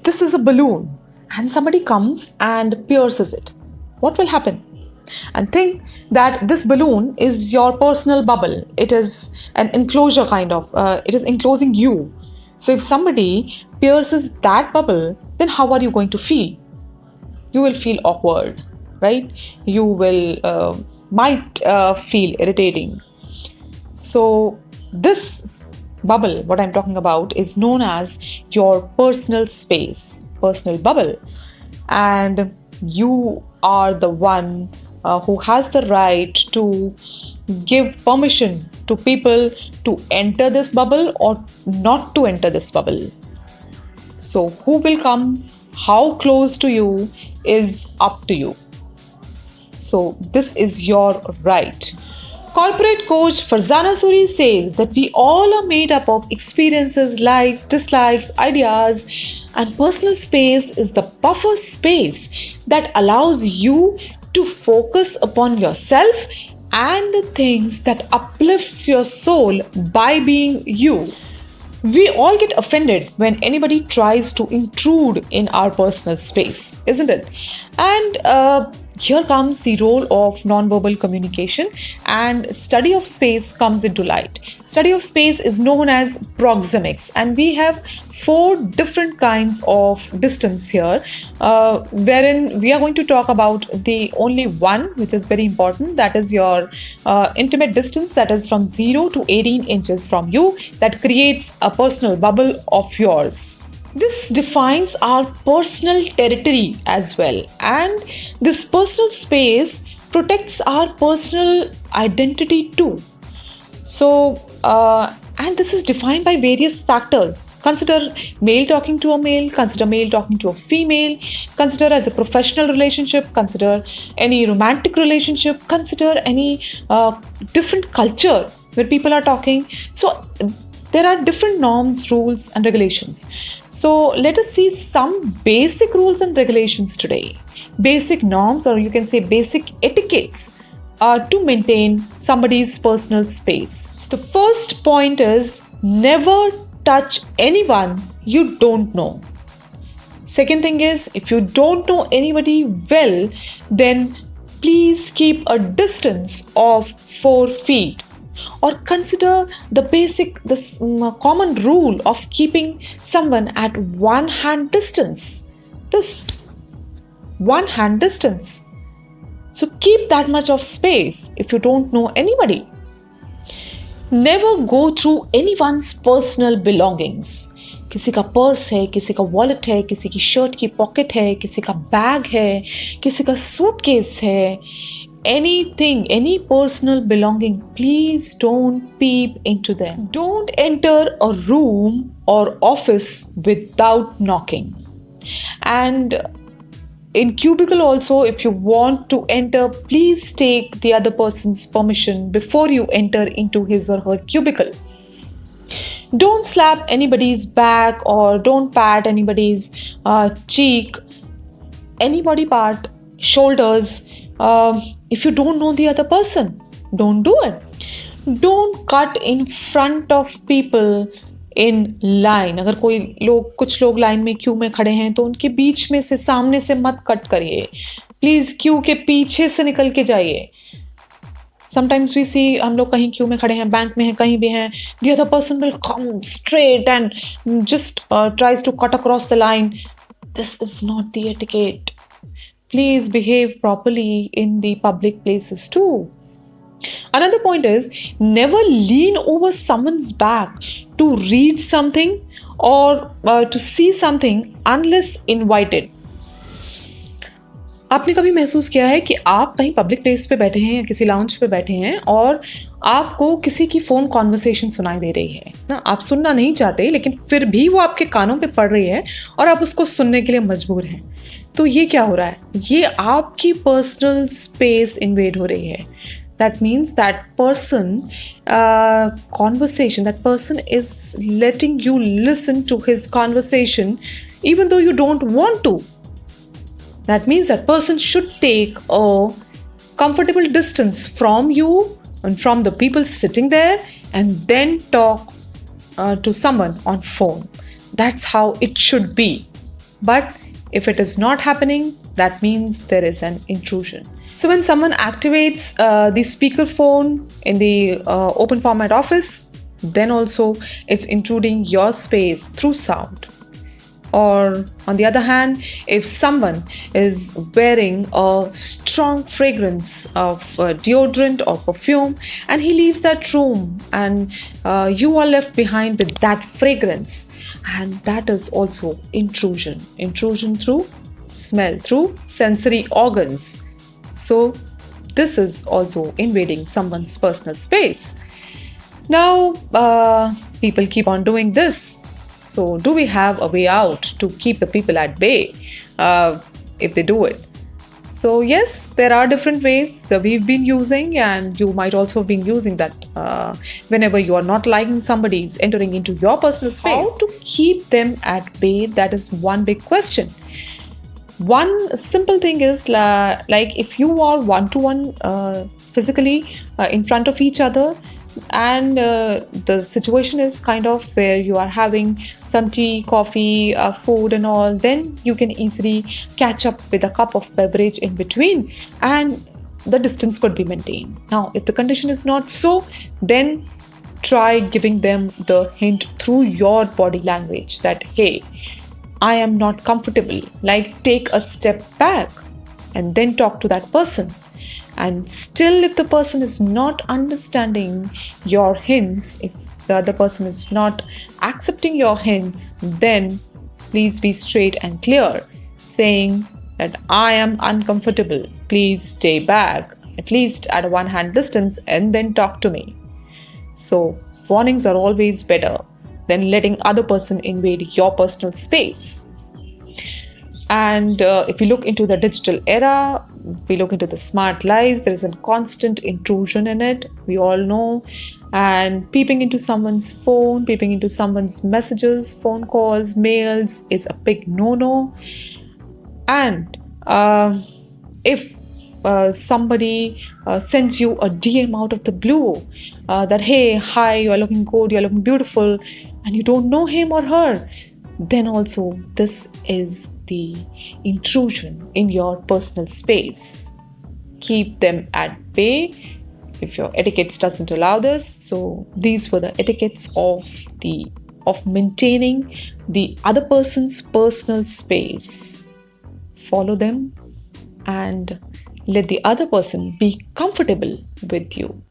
this is a balloon and somebody comes and pierces it, what will happen? And think that this balloon is your personal bubble. It is an enclosure kind of, it is enclosing you. So if somebody pierces that bubble, then how are you going to feel? You will feel awkward, right? You will might feel irritating. So this bubble, what I'm talking about, is known as your personal space, personal bubble. And you are the one who has the right to give permission to people to enter this bubble or not to enter this bubble. So who will come, how close to you is up to you. So this is your right. Corporate coach Farzana Suri says that we all are made up of experiences, likes, dislikes, ideas, and personal space is the buffer space that allows you to focus upon yourself and the things that uplifts your soul by being you. We all get offended when anybody tries to intrude in our personal space, isn't it? And here comes the role of nonverbal communication, and study of space comes into light. Study of space is known as proxemics, and we have 4 different kinds of distance here, wherein we are going to talk about the only one which is very important, that is your intimate distance, that is from 0 to 18 inches from you, that creates a personal bubble of yours. This defines our personal territory as well, and this personal space protects our personal identity too. So, and this is defined by various factors. Consider male talking to a male, consider male talking to a female, consider as a professional relationship, consider any romantic relationship, consider any different culture where people are talking. So, there are different norms, rules, and regulations. So let us see some basic rules and regulations today. Basic norms, or you can say basic etiquettes, to maintain somebody's personal space. So the first point is never touch anyone you don't know. Second thing is, if you don't know anybody well, then please keep a distance of 4 feet. Or consider this common rule of keeping someone at 1 hand distance. This 1 hand distance. So keep that much of space if you don't know anybody. Never go through anyone's personal belongings. किसी का purse है, किसी का wallet है, किसी की shirt की pocket है, किसी का बैग है, किसी का सूटकेस है. Anything, any personal belonging, please don't peep into them. Don't enter a room or office without knocking. And in cubicle also, if you want to enter, please take the other person's permission before you enter into his or her cubicle. Don't slap anybody's back or don't pat anybody's cheek, any body part, shoulders. If you don't know the other person, don't do it. Don't cut in front of people in line. अगर कुछ लोग line में Q में खड़े हैं तो उनके बीच में से सामने से मत कट करिए. प्लीज क्यू के पीछे से निकल के जाइए. Sometimes we see हम लोग कहीं क्यू में खड़े हैं, बैंक में हैं, कहीं भी हैं. The other person will come straight and just tries to cut across the line. This is not the etiquette. Please behave properly in the public places too. Another point is never lean over someone's back to read something or to see something unless invited. आपने कभी महसूस किया है कि आप कहीं public place पे बैठे हैं या किसी लाउंज पे बैठे हैं और आपको किसी की फ़ोन कॉन्वर्सेशन सुनाई दे रही है ना? आप सुनना नहीं चाहते लेकिन फिर भी वो आपके कानों पे पड़ रही है और आप उसको सुनने के लिए मजबूर हैं. तो ये क्या हो रहा है? ये आपकी पर्सनल स्पेस इन्वेड हो रही है. That means that person conversation, that person is letting you listen to his conversation even though you don't want to. That means that person should take a comfortable distance from you and from the people sitting there and then talk to someone on phone. That's how it should be. But if it is not happening, that means there is an intrusion. So when someone activates the speakerphone in the open format office, then also it's intruding your space through sound. Or on the other hand, if someone is wearing a strong fragrance of deodorant or perfume and he leaves that room and you are left behind with that fragrance, and that is also intrusion. Intrusion through smell, through sensory organs. So this is also invading someone's personal space. Now, people keep on doing this. So, do we have a way out to keep the people at bay if they do it? So, yes, there are different ways we've been using, and you might also have been using that whenever you are not liking somebody's entering into your personal space. How to keep them at bay? That is one big question. One simple thing is like if you are one-to-one physically in front of each other, and the situation is kind of where you are having some tea, coffee, food and all, then you can easily catch up with a cup of beverage in between and the distance could be maintained. Now, if the condition is not so, then try giving them the hint through your body language that, hey, I am not comfortable. Like, take a step back and then talk to that person. And still, if the person is not understanding your hints, if the other person is not accepting your hints, then please be straight and clear, saying that I am uncomfortable. Please stay back, at least at a one-hand distance, and then talk to me. So, warnings are always better than letting other person invade your personal space. And if we look into the digital era, we look into the smart lives, there is a constant intrusion in it. We all know. And peeping into someone's phone, peeping into someone's messages, phone calls, mails is a big no-no. And if somebody sends you a DM out of the blue that, hey, hi, you are looking good, you are looking beautiful, and you don't know him or her, then also this is the intrusion in your personal space. Keep them at bay if your etiquette doesn't allow this. So these were the etiquettes of maintaining the other person's personal space. Follow them and let the other person be comfortable with you.